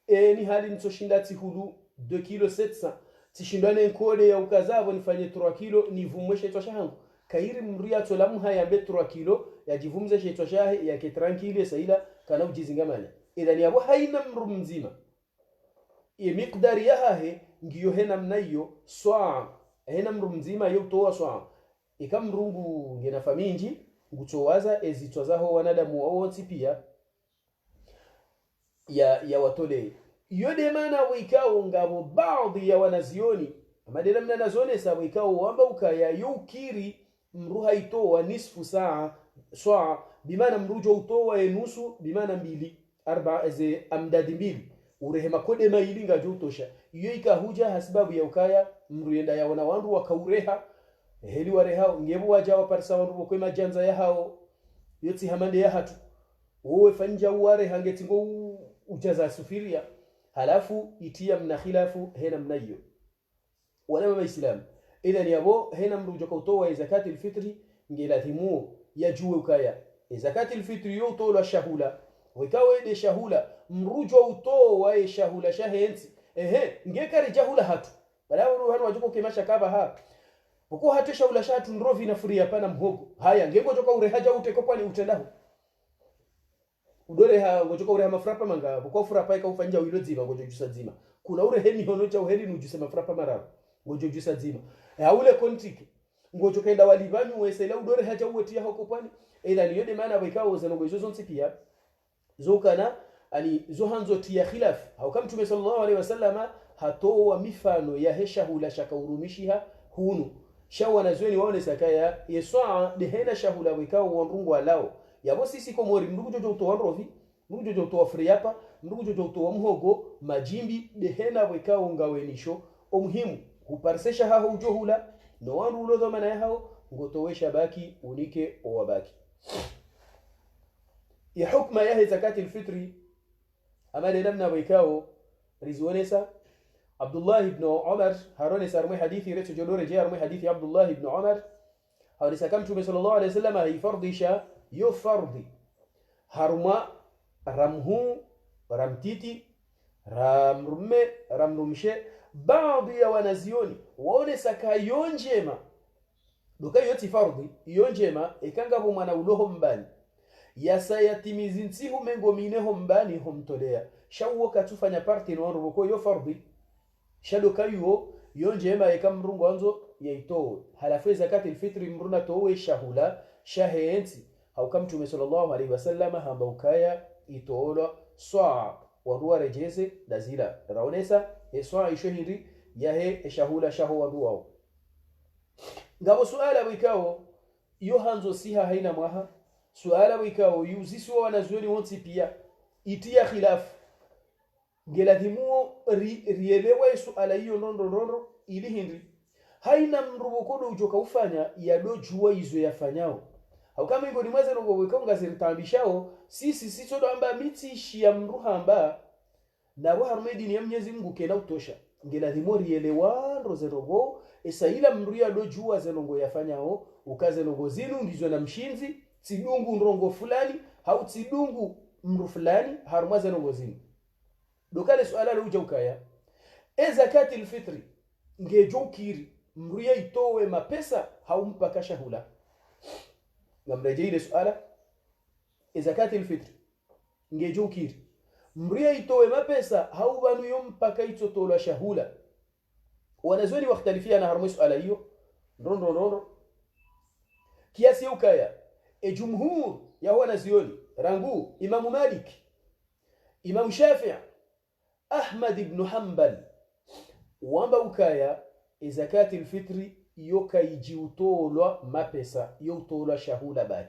ni hali nitoshinda tihulu 2 kilo 700 tishindane nkode ya ukazavo nifanye 3 kilo nivumweshe tosha hangu kairi mria tolamu haya mbe 3 kilo yajivumze she tosha ya ketranquile saila kana ujizingamanya idhani yabo haina mru mzima miqdari yahe ngiyo hena mnayo swa hena mru mzima yo toa swa ikamrungu ngena faminji ngutowaza ezitwazaho wanadamu wawonsi pia ya watole yode mana wikao ngabo baadhi ya wanazioni amadela mna nazone sa wikao wamba ukaya yukiri mruha itoa nisfu saa swa bimana mrujo utoa nusu bimana mbili 4 ze amdadi mbili urehema kode mailinga jotosha iyo ikahuja hasbabu ya ukaya mruenda ya wana wandu wakaureha heli wareha ngebu wajawa parsa wandu kwa majanza ya hao yoti hamande ya hatu uwe fanja uware hangetingo ujaza sufiria halafu itia mna khilafu hena mnayo wala waislamu idhan yabo hena mrujo kutoa zakati alfitri ngelatimu yajue ukaya zakati alfitri yotola shahula wikawe de shahula mrujo utoa shahula shahenzi ngekari jahula hatu balawo hano wajuko kimasha kaba ha uko hatu shahula shatu ndrovi na furia pana mhogo haya ngego joka urehaja uteko kwani utendaho udore ha ngojoka ure mafrapa manga boko frapa ikafanya wilo zima ngojojusa zima kuna ure heni hono cha uheli nujuse mafrapa mararo ngojojusa zima ya ule kontiki ngojoka enda walibanyu wesela udore haja uwetia hako pani ila niyode maana wikao za ngojozo zonsi pia zokana ani zohanzo tia khilaf au kama mtume sallallahu alaihi wasallama hatoa mifano ya heshahula shakaurumishiha hunu shawa nazweni waone sakaya yeswa dehena shahula wikao wanrungu alao yabo sisi ko mori ndugu jojo to wanrovi ndugu jojo to afriapa ndugu jojo to mhogo majimbi dehena wikao ngawenisho omuhimu huparsesha haho ujohula no wanru ulo dhamana yao ngotowesha baki unike owabaki ya hukma ya zakati alfitri amale namna wikao rizwanesa Abdullah ibn Umar harone sarmu hadithi reto jodore je armu hadithi Abdullah ibn Umar hawalisa kamtu sallallahu alayhi wasallam hifardisha yufardhi haruma ramhu ramtiti ramrumshe baadhi ya wanazioni waone saka yonjema duka yoti fardhi yonjema ikanga bo mwana uloho mbani yasayatimizinsihu mengo mineho mbani homtolea shawo katufanya party no ruko yo fardhi shado kayo yonjema ikamrungo anzo yaito halafu zakati alfitri mruna towe shahula shahenzi au kama mtume sallallahu alaihi wasallam hamba ukaya itoolo saa waruwa rejeze dazila raonesa saa ishohiri yahe shahula shaho waruwa ngabo suala wikao iyo hanzo siha haina mwaha suala wikao yuzisiwa wanazuoni wonsi pia itia khilafu ngeladhimuo rielewa suala hiyo nondo ili hindi haina mrubokodo ujoka ufanya yadojua izo yafanyao au kama ingo ni mwaze nongo wikao ngazirtambishao sisi todo amba mitishi ya mruha amba na waharumedi ni ya Mwenyezi Mungu kena utosha ngeladhimuo rielewa rozerogo ila mruya dojua zenongo yafanyao ukaze nongo zinu ndizo na mshinzi tidungu nrongo fulani hau tidungu mru fulani haruma zenongo zinu dokale suala luja ukaya zakati alfitri ngejokiri mruya itowe mapesa hau mpaka shahula ngamreje ile suala zakati alfitri ngejokiri mruya itowe mapesa hau banu yompaka itotola shahula wanazoni wakhtalifiana haruma suala hiyo ndondo kiasi ukaya jumhur ya wanazioni rangu Imam Malik Imam Shafi'i Ahmad ibn Hanbal wamba ukaya zakati alfitri yoka ijiutolwa mapesa yutolwa shahula bali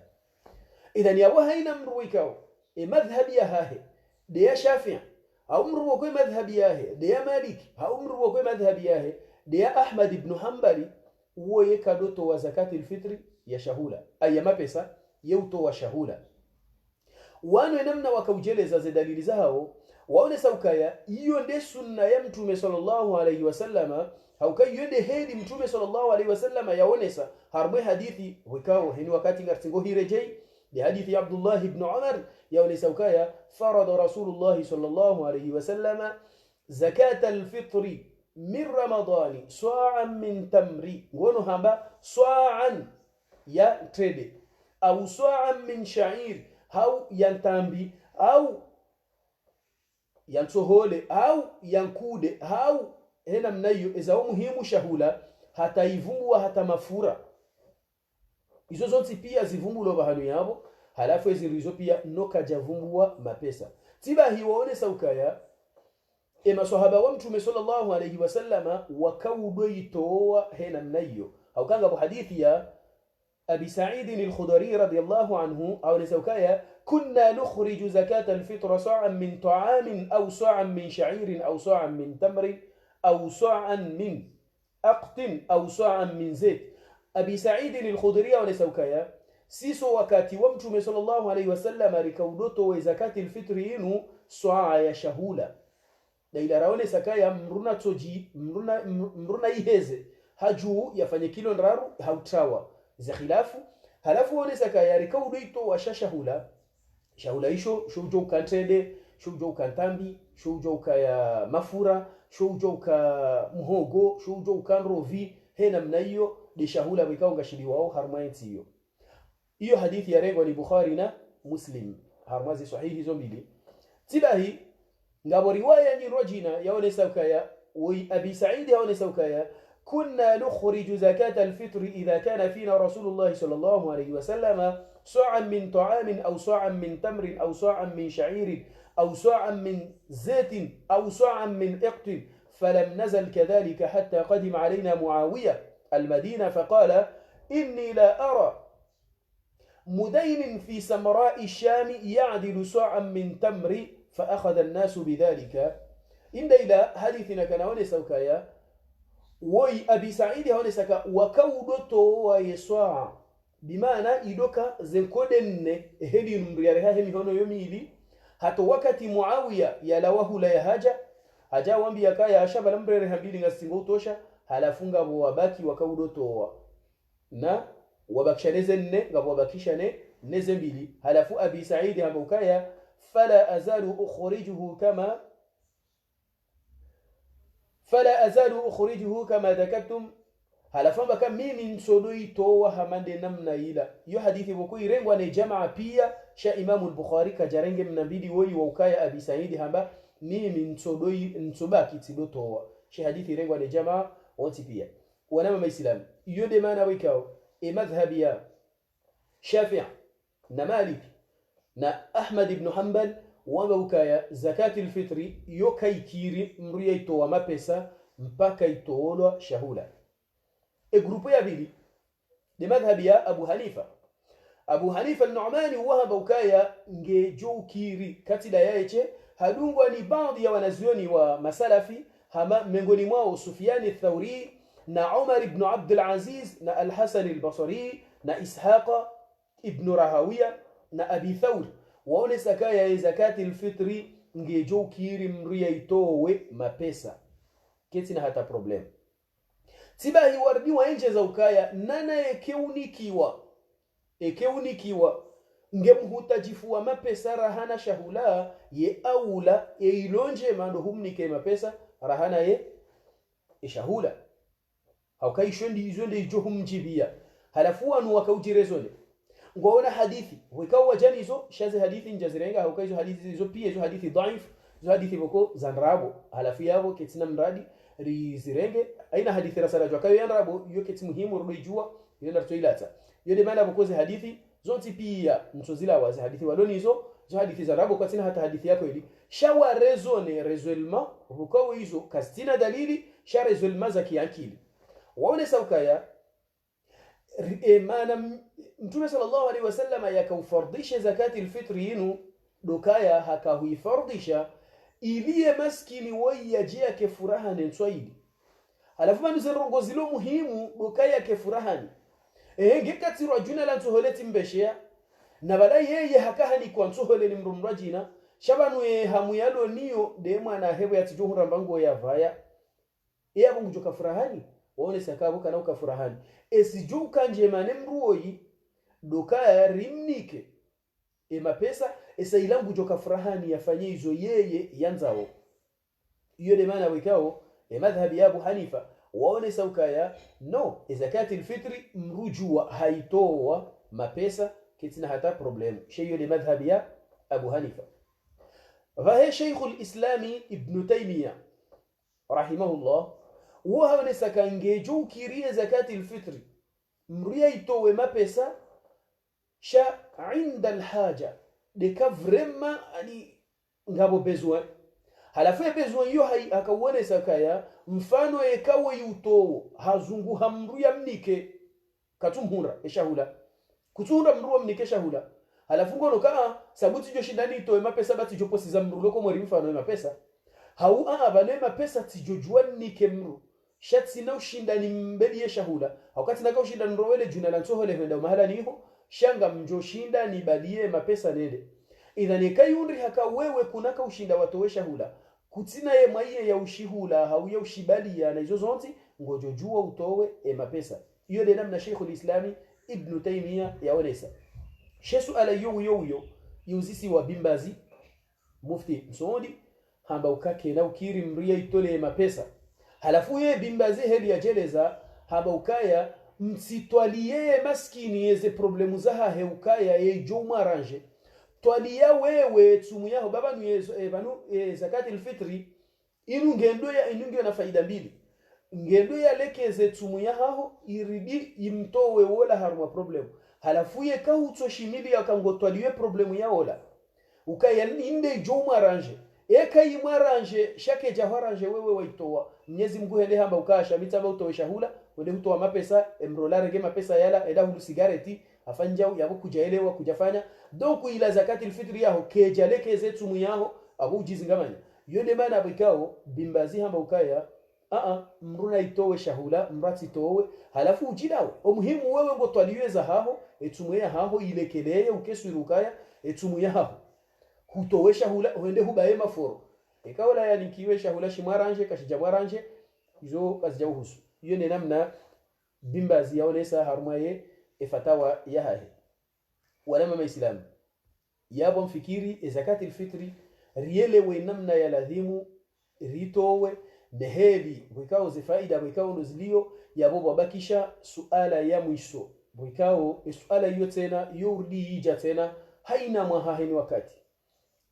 idhan ya haina mruikao madhhabi ya hahe de ya Shafi'i au mruwa kwa madhhabi yahe de ya Malik au mruwa kwa madhhabi yahe de ya Ahmad ibn Hanbali uwo yekadoto wa zakati alfitri ya shahula ay mapesa yutowa shahula wano namna wakaujeleza ze dalili zao waone saukaya hiyo ndio sunna ya mtume sallallahu alayhi wasallama haukai yende hedi mtume sallallahu alayhi wasallama yaonesa harbe hadithi wikao hini wakati ngartingo hirejei di hadithi Abdullah ibn Umar yaonesa saukaya farada rasulullah sallallahu alayhi wasallama zakat alfitri min ramadani sa'an min tamri ngono hamba sa'an ya trade au sa'an min sha'ir au yantambi au yansohole au yankude au hena mnayo ezao muhimu shahula hata ivumbua hata mafura izo zote pia zivumbulo bahanu yabo halafu ezirizo pia noka javumbua mapesa tiba hiwaone saukaya maswahaba wa mtume sallallahu alayhi wasallama wakaudoitoa hena mnayo au kanga hadithi ya أبي سعيد الخدري رضي الله عنه أو نسوكايا كنا نخرج زكاة الفطر صاعا من طعام أو صاعا من شعير أو صاعا من تمر أو صاعا من أقط أو صاعا من زيت أبي سعيد الخدري أو نسوكايا سيسو وكاتي ومتم صلى الله عليه وسلم ركودوتو وزكاة الفطر إنو صاع يشهولا ليلا راوني سكايا مرنا توجي مرنا يهزي هجو يفني كيلو نرارو هاوتراوا za khilafu halafu wone sakayari kaudoito wa shahula shahula isho shujo kantende shujo kantambi shujo kaya mafura shujo ka muhogo shujo kanrovi hena mnayo de shahula bikao ngashiliwao harmaiti hiyo hadithi ya rengo ni Bukhari na Muslim harmazi sahihi zombili tibahi ngabo riwaya ni rojina yaone sakaya wa Abi Sa'id yaone sakaya كنا نخرج زكاة الفطر إذا كان فينا رسول الله صلى الله عليه وسلم صاعا من طعام أو صاعا من تمر أو صاعا من شعير أو صاعا من زيت أو صاعا من إقط فلم نزل كذلك حتى قدم علينا معاوية المدينة فقال إني لا أرى مدين في سمراء الشام يعدل صاعا من تمر فأخذ الناس بذلك إن إلى حديثنا كان ونسوكايا woi Abi Saidi haone saka wakaudoto wa yeswa bimaana idoka zenkodenne hedi numriare ha hemi hono yomili hato wakati Muawiya yalawahu la haja wambi yakaya ashaba lambrere habili ngasingo tosha halafunga bo wabaki wakaudoto na wabakishaneze nne ngabo wabakishane neze mbili halafu Abi Saidi hamukaya fala azalu ukhrijuhu فلا أزال أخرجه كما ذكرتم هل فما كم مين سودوي تو همند نمنا إلى يو حديث بكوي رنگ وان جمع بيا شا إمام البخاري كجرنگ من نبيدي وي وكايا أبي سعيد هما مين سودوي نسبا كتلو تو شا حديث رنگ وان جمع وانتي بيا ونما ما إسلام يو دمانا ويكاو مذهبيا شافع نمالك نا أحمد بن حنبل wamba ukaya zakati alfitri yo kaikiri mruya itowa mapesa mpaka itoolwa shahula. Grupu ya bili de madhhabi ya Abu Hanifa. Abu Hanifa al-Nu'mani wahaba ukaya ngejo kiri katida yaeche hadungwa ni baadhi ya wanazuoni wa masalafi hama miongoni mwao Sufyan al-Thawri na Umar ibn Abd al-Aziz na al-Hasan al-Basri na Ishaq ibn Rahawiya na Abi Thawr waone sakaya ya zakati al-fitri ngejo kiri mria itowe mapesa ketina hata problem tibahi wardi wa nje za ukaya nana ekeunikiwa ngemhutajifua mapesa rahana shahula ye aula ye ilonje mando humnike mapesa rahana ye shahula haukai shondi izonde ijohumjibia halafu anu wakaujirezone ngoona hadithi wikawa janizo shazi hadithi njazirenga haukai hizo hadithi hizo pia hizo hadithi dhaif hizo hadithi boko zanrabo halafu yabo ketina mradi rizirenge aina hadithi rasala jwa kayo yanrabo yo keti muhimu rudijua yona toilata yode maana bokoze hadithi zonti pia mtozila wazi hadithi waloni hizo hadithi zanrabo kwa tina hata hadithi yako ili shawa raisonnement hukawa hizo kastina dalili sha raisonnement za kiakili waone saukaya maana Mtume sallallahu alaihi wasallam yakaufardisha zakati alfitri yinu dokaya hakahuifardisha iliye maskini wayajia ke furaha ni nswaidi halafu manu zerongo zilo muhimu dokaya ke furahani ngekatirwa juna la ntuholeti mbeshea na bala yeye hakahani kwa ntuhole ni mrumrajina shabanu hamu yalo niyo de mwana hebo ya tijuhura mbango ya vaya yabo ngujoka furahani waone sakabo kana ukafurahani esijuka njemane mruoyi dokaya rimnike mapesa esailangu joka furahani yafanye hizo yeye yanzao hiyo de maana wikao madhhabi ya Abu Hanifa waone saukaya no zakati alfitri mrujua haitoa mapesa kitina hata problem hiyo de madhhabi ya Abu Hanifa fa Sheikh al-Islam Ibn Taymiyyah rahimahullah waone sakangejo kirie zakati alfitri mria itowe mapesa sha inda alhaja de ka vraiment ani ngabo besoin halafu besoin yo akauone sakaya mfano ekawe yuto hazungu hamru ya mnike katumhura eshahula kutunda mru mnike shahula halafu ngono ka sabuti jo shindani itowe mapesa bati jo posi za mru loko mori mfano mapesa hau bane mapesa tijojua nike mru shatsi na ushindani mbeli eshahula wakati naka ushindani rowele juna la nsoho levenda mahala niho shanga mjoshinda ni badie mapesa nende idhani kayundri haka wewe kunaka ushinda watowesha hula kutina ye maiye ya ushihula hau ya ushibali ya na hizo zonti ngojojua utowe mapesa hiyo de namna Sheikh al-Islam Ibn Taymiyyah yaonesa shesu ala yo yuzisi wa bimbazi mufti msodi hamba ukake na ukiri mria itole mapesa halafu ye bimbazi heli ya jeleza hamba ukaya msitwalie maskini yeze problemu zaha heukaya ye joma arrange twalia wewe tumu yao baba banu zakati alfitri inunge na faida mbili ngendo ya lekeze tumu yao iridi imtowe wala haruma problem halafu ye kauto shimili yakangotwaliwe problemu ya wala ukaya inde joma arrange kai maranje shake jaharanje wewe waitoa Mwenyezi Mungu hende hamba ukasha mitaba utowesha hula wende hutoa mapesa emrolare ge mapesa yala eda hulu sigareti afanja yabo kujaelewa kujafanya donc ila zakati alfitri yao kejaleke zetu muyaho abu jizingamanya yone maana abikao bimbazi hamba ukaya mruna itowe shahula mrati towe halafu ujidawe umuhimu wewe ngo twaliweza haho etumuya haho ilekeleye ukeswirukaya etumuya haho hutowesha hula uende hubaye maforo ikawala yani kiwesha hula shimaranje kashijamwaranje hizo kazi jau husu hiyo ni namna bimbazi yaonesa harumaye fatawa ya hahe wala maislamu yabo mfikiri zakati alfitri rielewe namna ya ladhimu ritowe neheli wikao zifaida wikao nozilio yabo babakisha suala ya mwisho wikao suala hiyo tena yurdi hija tena haina mwahahini wakati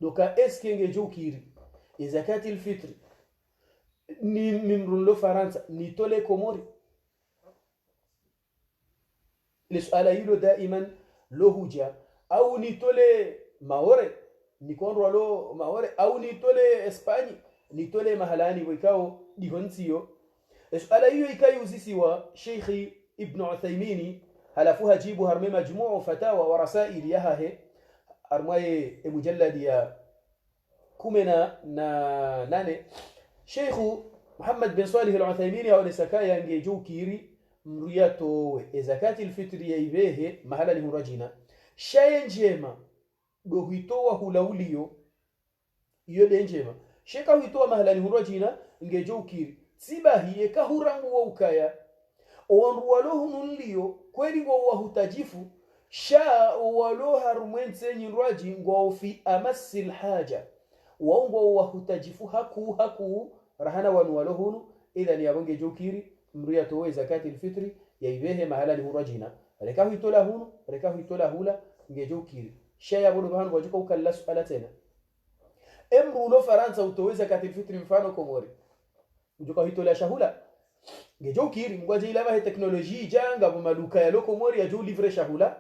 doka eske ngejokiri zakati alfitri ni mrulo Faransa ni tole Komori لسؤال يلو دائما له هجا أو نتولي ماوري nikondro alo mahore au nitole Espanya nitole mahalani wikao dihonsiyo ala hiyo ikayuzisiwa Sheikh Ibn Uthaymeen halafuha jibu harme majmuu fatawa wa rasail yahahe armaye mujallad ya 18 Sheikh Muhammad bin Salih al-Uthaymeen au sakaya ngejo kiri mriyato zakati al-fitri yaibehe mahala ni hurajina shaye njema do huitoa hulaulio iyo de njema sheka huitoa mahala ni hurajina ngejo kiri sibahiye kahurangu wa ukaya onruwalo hunulio kweli ngo wahutajifu sha walo harumwense nyinraji ngo fi amasil haja waongo wahutajifu haku rahana wanwalo hunu ila ni abonge jokiri mria towe zakati alfitri yaibehe mahala ni hurajina rekahu itola hunu rekahu itola hula ngejokiri sha ya bodo bahanu wajuka ukalla suala tena emru no faransa utowe zakati alfitri mfano komori njoka hitola shahula ngejo kiri ngwaje ilava he teknoloji janga bu maduka ya loko mori ya jo livre shahula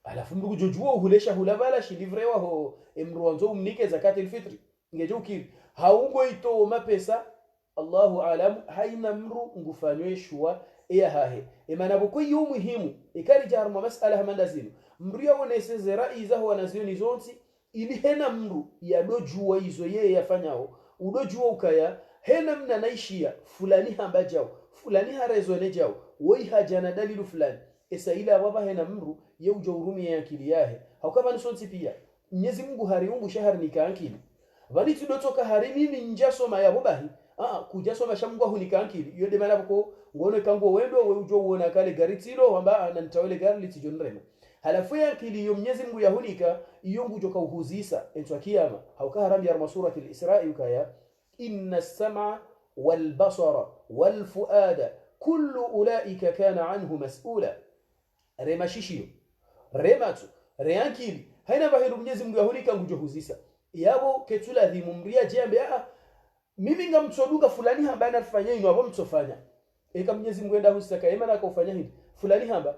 alafu mbugu jojua uhule shahula bala shi livre wa ho emruanzo umnike zakati alfitri ngejo kiri haungo ito mapesa Allahu alam haina mru ngufanywe shwa ya hahe emana boko yu muhimu ikari jarma masala hamandazino mriya wonese zerai za ho nazioni zonsi ili hena mru ya dojua hizo yeye yafanyao udojua ukaya hena mna naishia fulani hamba jao fulani harezone jao woi hajana dalilu fulani esa ila baba hena mru ye ujurumi ya akili yahe haukaba nisonsi pia Mwenyezi Mungu hariumbu shahar nikankili bali tudotoka hari nini njasoma ya bobahi kujasoma shamgwa hunikankili yode mala bako ngone kango wendo we ujo uona kale garitilo hamba anantawele gari litijonrema halafu ya akili yo Mwenyezi Mungu yahunika iyongu joka uhuzisa entwa kiyama hauka harambi ya surati al-Isra ukaya إن السمع والبصر والفؤاد كل أولئك كان عنه مسؤولا رما شيشيو رماتو ريانكيلي هنا بحيرو Mwenyezi Mungu yahulika ngujohuzisa yabo ketula dhimumria jembe mimi ngamtsodunga fulani hamba anafanya ino abo mtsofanya eka Mwenyezi Mungu enda husaka yema na kufanya hivi fulani hamba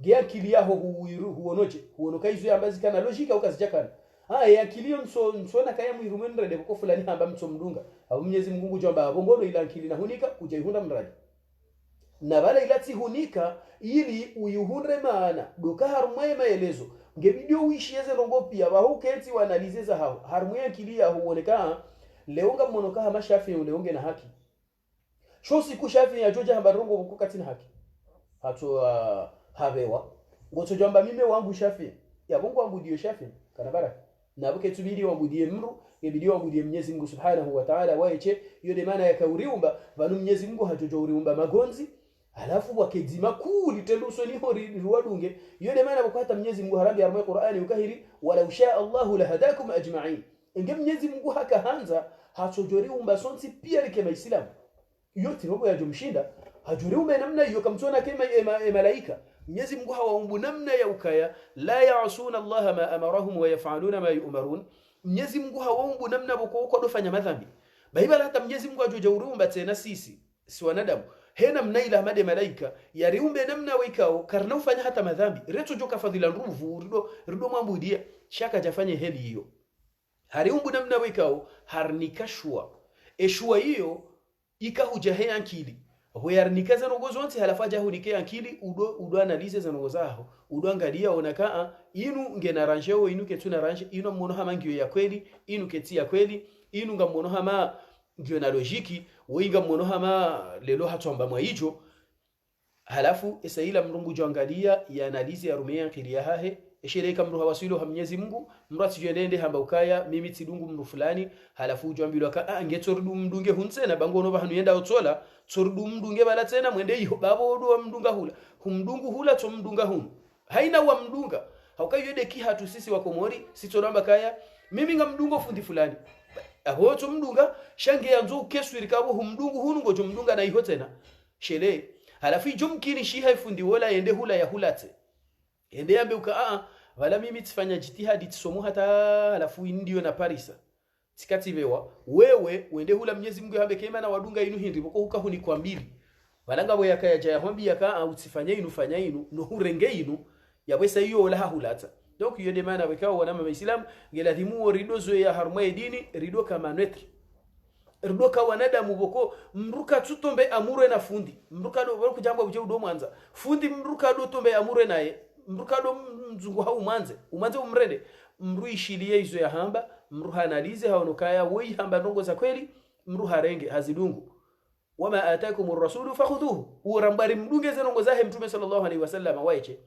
gea akili yaho huonoje huonoka hizo ambazo kana logica ukazijakana ya kilio msona kaya mwirumende de ko fulani hamba mtsomdunga abo Mwenyezi Mungu jomba abo ngono ila akili na hunika kujaihunda mradi na bala ilati hunika ili uyuhunre maana doka harumwe maelezo ngebidio uishieze rongo pia baho kenti wanalize za hao harumwe akili ya huoneka leonga monoka hama shafi uleonge na haki shosi ku shafi ya joja hamba rongo kukati na haki hato habewa ngoto jomba mime wangu shafi ya bongo wangu dio shafi kanabara na buke tubidi wabudie mru ngebidi wabudie Mwenyezi Mungu Subhanahu wa Ta'ala waeche yode maana ya kauriumba banu Mwenyezi Mungu hajojouriumba magonzi halafu wakezima kuli tenduso ni hori ruwadunge yode maana bukata Mwenyezi Mungu harambi ya Qur'ani ukahiri wala usha Allahu lahadakum ajma'in inge Mwenyezi Mungu hakahanza hatojoriumba sonsi pia likema Islam yote robo ya jumshinda hajoriumba namna hiyo kamtona kema malaika Mwenyezi Mungu hawaumbu namna ya ukaya la ya'suna Allah ma amarahum wa yaf'aluna ma yu'marun Mwenyezi Mungu hawaumbu namna boko dofanya madhambi baibala hata Mwenyezi Mungu ajojauriumba tena sisi si wanadamu hena mnaila made malaika yariumbe namna wikao karna ufanya hata madhambi reto joka fadhila ruvu rido mambudia shaka jafanye heli hiyo hariumbu namna wikao harnikashwa eshwa hiyo ikahujahe akili hoyarnika zanogo zonse halafaja hunike akili udo analize zanogo zaho udo angalia onaka inu ngena ranjeo inu ketuna ranje inu mmono hama ngio ya kweli inu keti ya kweli inu ngamono hama ngio na logiki winga mmono hama lelo hatomba mwa hijo halafu esaila mrungu joangalia ya analize ya rumea akili ya hahe eshereka mru hawasilo ha Mwenyezi Mungu mrati jendende hamba ukaya mimi tidungu mru fulani halafu joambilwa ka ngetordu mdunge hunsena bangono bahanu yenda otsola tordu mdunge bala tena mwende hiyo babo odo mdunga hula humdungu hula to mdunga hunu haina wa mdunga haukayode kihatu sisi wa Komori sitoramba kaya mimi ngamdungo fundi fulani aho to mdunga shange yanzo keswiri kabo humdungu hunu ngojo mdunga na hiyo tena shele halafu jomkini shi haifundi wala yende hula ya hulate ende yambe uka wala mimi tifanya jitihadi tisomo hata halafu ndio na Parisa tikatibewa wewe wende hula Mwenyezi Mungu yambe kema na wadunga inu hindi boko huka huni kwa mbili balanga boya kaya jaya hombi yaka utifanya inu fanya inu no hurenge inu yabwesa hiyo wala hulata donc yode mana wekao wana maislam geladimu rido zo ya harmwe dini rido kama neutre rido ka wanadamu boko mruka tutombe amure na fundi mruka do kujamba buje udo mwanza fundi mruka do tombe amure naye mruka do mzungu hau umanze umrende mruishilie izo ya hamba mruha analize haonokaya wei hamba ndongo za kweli mruha renge hazidungu wama atakum ar-rasulu fakhudhuhu urambari mdunge zenongo zahe mtume sallallahu alaihi wasallam waiche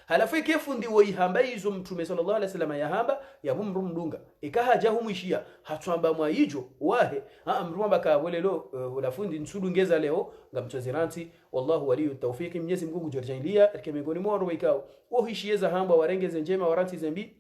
halafu kefundi wei hamba izo mtume sallallahu alaihi wasallam ya hamba ya mumru mdunga ikahaja humishia hatwamba mwaijo wahe mrumba ka bolelo ulafundi nsudungeza leo ngamchoziranti wallahu waliyu tawfiki mnyezi mgungu jorjailia kemegoni moro wikao wohishieza hamba warengeze njema waranti zembi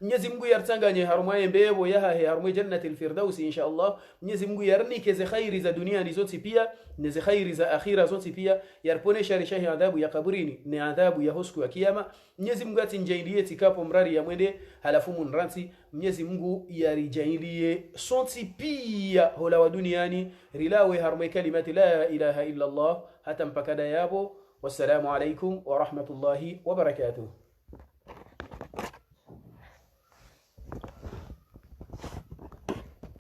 Mwenyezi Mungu yartanganye harumwaye mbebo yaha harumwe jannatil firdausi insha Allah. Mwenyezi Mungu yarnike ze khairi za dunia ni zote pia na ze khairi za akhira zote pia yarponesha rishahi adhabu ya kaburini ni adhabu ya hosku ya kiyama. Mwenyezi Mungu atinjailie tikapo mrari ya mwende halafu munranti. Mwenyezi Mungu yarijailie sonti pia hola wa duniani rilawe harumwe kalimati la ilaha illa Allah hata mpakada yabo. Wassalamu alaikum wa rahmatullahi wa barakatuh.